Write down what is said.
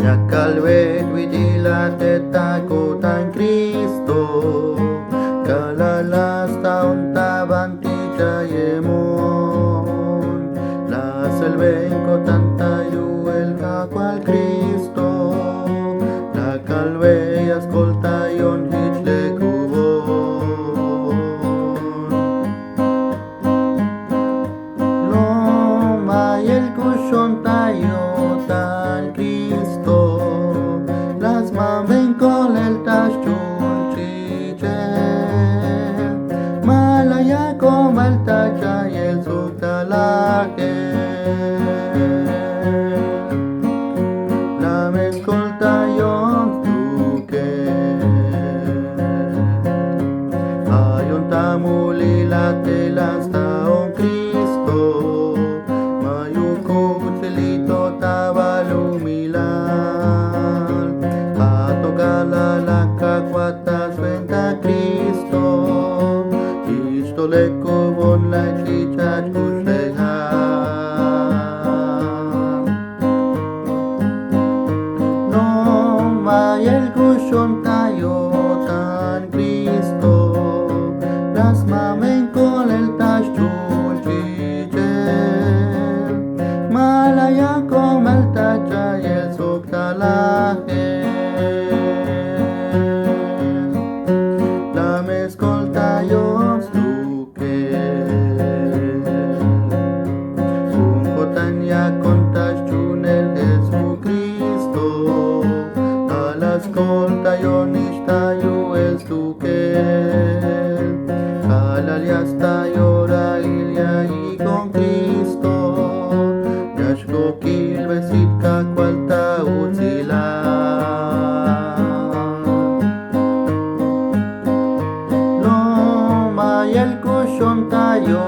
Yakalbet vigilate taco tan Cristo, Kalalas taon tabanti chayemon, la selvenco tantayu el cacual Cristo, la calve ascoltayon hichle cubon. Loma y el cushon tayo tan Cristo, las mamen con el tachun chichel, malaya como el tacha y el sutalaje. La mezcolta yon tuque, hay un tamuli la telas taon Cristo, mayuco chelito tabalumilan, a tocarla la cacuata suenta Cristo, isto le cobon la chicha chusleja. Y el cushon tayo tan Cristo, las mamen con el tachun chichel, malaya como el tacha y el suctalaje. La mezcolta yo stuque, un botania con tachun el Jesucristo, ascolta yo nishtayu el stukel, alaliasta llora ilia y con Cristo, yashko kilbesit kakwalta utzila. Loma y el cushon tayo